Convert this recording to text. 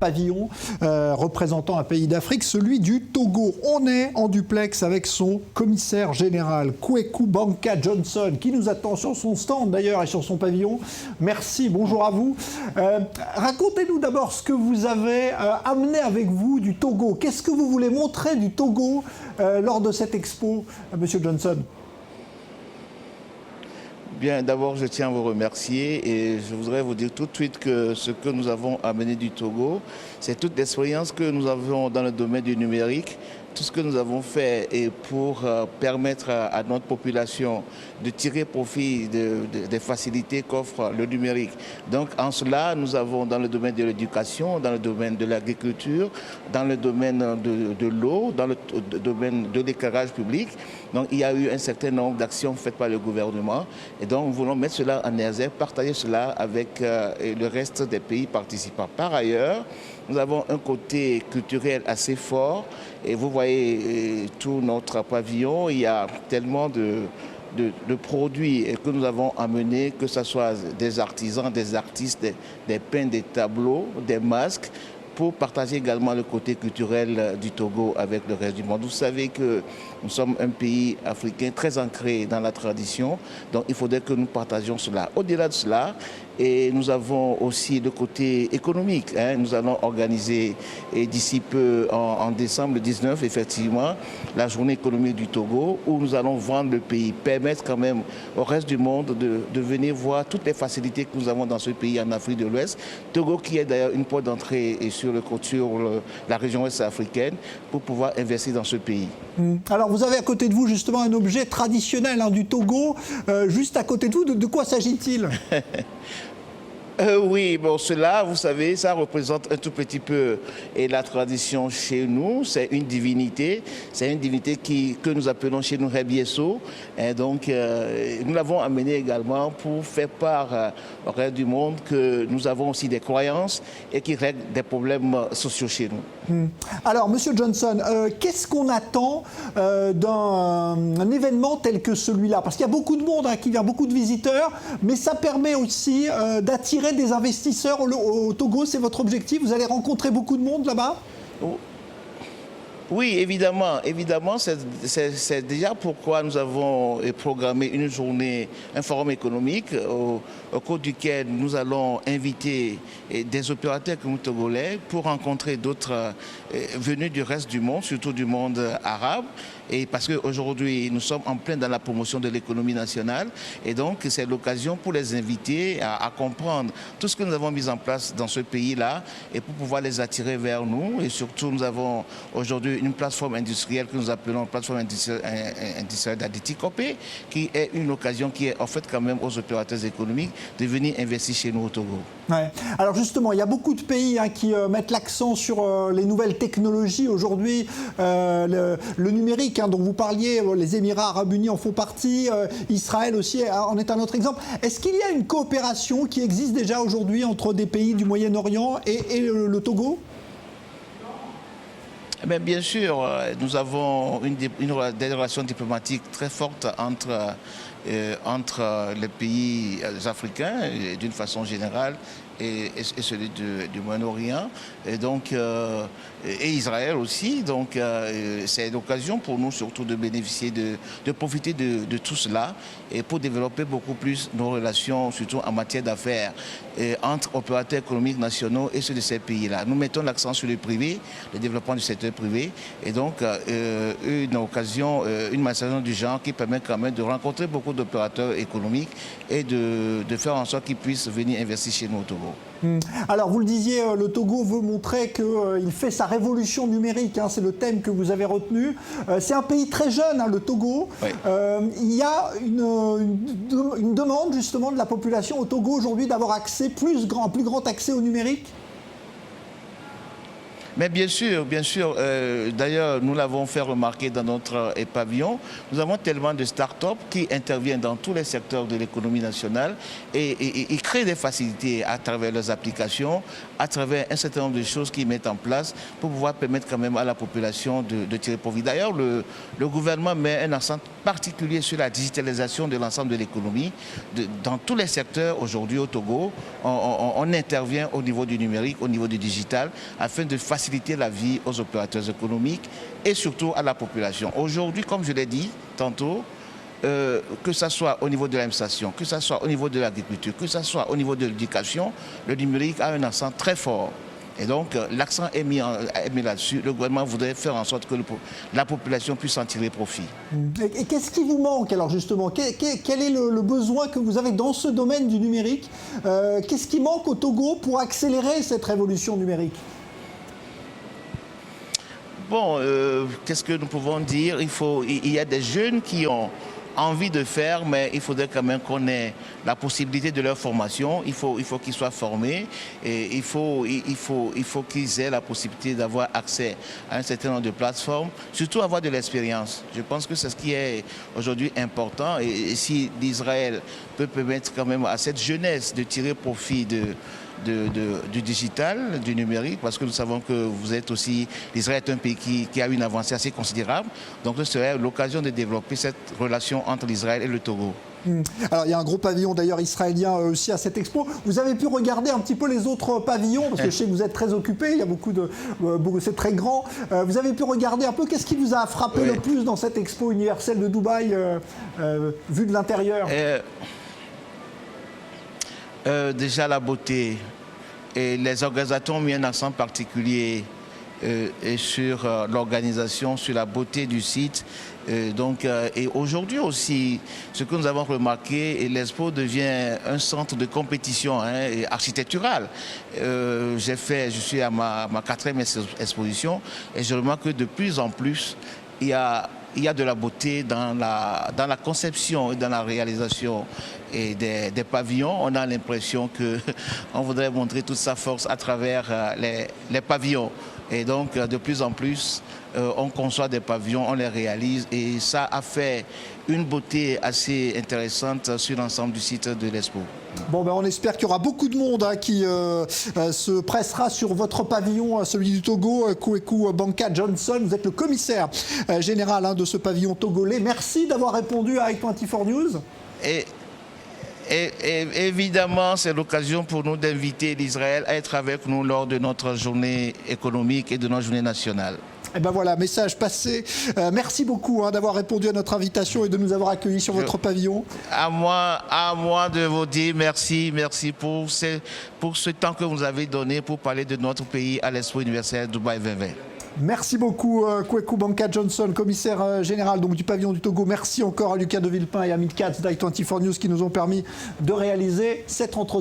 pavillon représentant un pays d'Afrique, celui du Togo. On est en duplex avec son commissaire général, Kweku Banka Johnson, qui nous attend sur son stand d'ailleurs et sur son pavillon. Merci, bonjour à vous. Racontez-nous d'abord ce que vous avez amené avec vous du Togo. Qu'est-ce que vous voulez montrer du Togo lors de cette expo, Monsieur Johnson? Bien, d'abord, je tiens à vous remercier et je voudrais vous dire tout de suite que ce que nous avons amené du Togo, c'est toute l'expérience que nous avons dans le domaine du numérique, tout ce que nous avons fait et pour permettre à notre population de tirer profit des facilités qu'offre le numérique. Donc en cela, nous avons dans le domaine de l'éducation, dans le domaine de l'agriculture, dans le domaine de l'eau, dans le domaine de l'éclairage public. Donc il y a eu un certain nombre d'actions faites par le gouvernement et donc nous voulons mettre cela en exergue, partager cela avec le reste des pays participants. Par ailleurs, nous avons un côté culturel assez fort et vous voyez tout notre pavillon, il y a tellement de produits que nous avons amenés, que ce soit des artisans, des artistes, des peintres, des tableaux, des masques, pour partager également le côté culturel du Togo avec le reste du monde. Vous savez que nous sommes un pays africain très ancré dans la tradition, donc il faudrait que nous partagions cela. Au-delà de cela, et nous avons aussi le côté économique. Nous allons organiser d'ici peu, en décembre 19, effectivement, la journée économique du Togo, où nous allons vendre le pays, permettre quand même au reste du monde de venir voir toutes les facilités que nous avons dans ce pays en Afrique de l'Ouest. Togo qui est d'ailleurs une porte d'entrée sur la région ouest africaine pour pouvoir investir dans ce pays. Alors vous avez à côté de vous justement un objet traditionnel du Togo, juste à côté de vous, de quoi s'agit-il? Oui, bon, cela, vous savez, ça représente un tout petit peu la tradition chez nous. C'est une divinité que nous appelons chez nous Rebieso. Et donc, nous l'avons amené également pour faire part au reste du monde que nous avons aussi des croyances et qui règlent des problèmes sociaux chez nous. Alors, Monsieur Johnson, qu'est-ce qu'on attend d'un événement tel que celui-là? Parce qu'il y a beaucoup de monde qui vient, beaucoup de visiteurs, mais ça permet aussi d'attirer des investisseurs au Togo. C'est votre objectif? Vous allez rencontrer beaucoup de monde là-bas? Oui, évidemment. C'est déjà pourquoi nous avons programmé une journée, un forum économique au cours duquel nous allons inviter des opérateurs comme togolais pour rencontrer d'autres venus du reste du monde, surtout du monde arabe. Et parce qu'aujourd'hui, nous sommes en plein dans la promotion de l'économie nationale. Et donc, c'est l'occasion pour les inviter à comprendre tout ce que nous avons mis en place dans ce pays-là et pour pouvoir les attirer vers nous. Et surtout, nous avons aujourd'hui une plateforme industrielle que nous appelons plateforme industrielle d'Aditikopé, qui est une occasion qui est offerte quand même aux opérateurs économiques de venir investir chez nous au Togo. Ouais. Alors justement, il y a beaucoup de pays qui mettent l'accent sur les nouvelles technologies aujourd'hui, le numérique dont vous parliez, les Émirats arabes unis en font partie, Israël aussi en est un autre exemple. Est-ce qu'il y a une coopération qui existe déjà aujourd'hui entre des pays du Moyen-Orient et le Togo? Bien sûr, nous avons des relations diplomatiques très fortes entre les pays africains d'une façon générale et celui du Moyen-Orient et Israël aussi. Donc c'est l'occasion pour nous surtout de bénéficier, de profiter de tout cela et pour développer beaucoup plus nos relations, surtout en matière d'affaires, entre opérateurs économiques nationaux et ceux de ces pays-là. Nous mettons l'accent sur le privé, le développement du secteur privé et donc une occasion, une manifestation du genre qui permet quand même de rencontrer beaucoup d'opérateurs économiques et de faire en sorte qu'ils puissent venir investir chez nous au Togo. Alors vous le disiez, le Togo veut montrer qu'il fait sa révolution numérique, c'est le thème que vous avez retenu. C'est un pays très jeune, le Togo. Oui. Il y a une demande justement de la population au Togo aujourd'hui d'avoir accès, un plus grand accès au numérique. Mais bien sûr, bien sûr. D'ailleurs, nous l'avons fait remarquer dans notre pavillon. Nous avons tellement de start-up qui interviennent dans tous les secteurs de l'économie nationale et ils créent des facilités à travers leurs applications, à travers un certain nombre de choses qu'ils mettent en place pour pouvoir permettre quand même à la population de tirer profit. D'ailleurs, le gouvernement met un accent particulier sur la digitalisation de l'ensemble de l'économie. Dans tous les secteurs aujourd'hui au Togo, on intervient au niveau du numérique, au niveau du digital, afin de faciliter la vie aux opérateurs économiques et surtout à la population. Aujourd'hui, comme je l'ai dit tantôt, que ce soit au niveau de l'administration, que ce soit au niveau de l'agriculture, que ce soit au niveau de l'éducation, le numérique a un accent très fort. Et donc, l'accent est mis là-dessus. Le gouvernement voudrait faire en sorte que la population puisse en tirer profit. Et qu'est-ce qui vous manque alors justement? Quel est le besoin que vous avez dans ce domaine du numérique? Qu'est-ce qui manque au Togo pour accélérer cette révolution numérique? Bon, qu'est-ce que nous pouvons dire? Il y a des jeunes qui ont envie de faire, mais il faudrait quand même qu'on ait la possibilité de leur formation. Il faut qu'ils soient formés et il faut qu'ils aient la possibilité d'avoir accès à un certain nombre de plateformes, surtout avoir de l'expérience. Je pense que c'est ce qui est aujourd'hui important et si l'Israël peut permettre quand même à cette jeunesse de tirer profit du digital, du numérique, parce que nous savons que vous êtes aussi, l'Israël est un pays qui a une avancée assez considérable. Donc ce serait l'occasion de développer cette relation entre l'Israël et le Togo. Alors il y a un gros pavillon d'ailleurs israélien aussi à cette expo. Vous avez pu regarder un petit peu les autres pavillons, parce que je sais que vous êtes très occupé, il y a c'est très grand. Vous avez pu regarder un peu, qu'est-ce qui vous a frappé le plus dans cette expo universelle de Dubaï, vue de l'intérieur? Déjà la beauté. Et les organisateurs ont mis un accent particulier sur l'organisation, sur la beauté du site. Et aujourd'hui aussi, ce que nous avons remarqué, l'Expo devient un centre de compétition architecturale. Je suis à ma 4e exposition et je remarque que de plus en plus, il y a de la beauté dans la conception et dans la réalisation et des pavillons. On a l'impression qu'on voudrait montrer toute sa force à travers les pavillons. Et donc, de plus en plus, on conçoit des pavillons, on les réalise et ça a fait une beauté assez intéressante sur l'ensemble du site de l'Expo. Bon, on espère qu'il y aura beaucoup de monde qui se pressera sur votre pavillon, celui du Togo, Kweku Banka Johnson. Vous êtes le commissaire général de ce pavillon togolais. Merci d'avoir répondu à i24 News. Et évidemment, c'est l'occasion pour nous d'inviter l'Israël à être avec nous lors de notre journée économique et de notre journée nationale. Et ben voilà, message passé. Merci beaucoup d'avoir répondu à notre invitation et de nous avoir accueillis sur votre pavillon. À moi de vous dire merci pour ce temps que vous nous avez donné pour parler de notre pays à l'Expo universelle Dubaï 2020. Merci beaucoup Kweku Banka Johnson, commissaire général du pavillon du Togo. Merci encore à Lucas de Villepin et à Mitkat d'I24 News qui nous ont permis de réaliser cet entretien.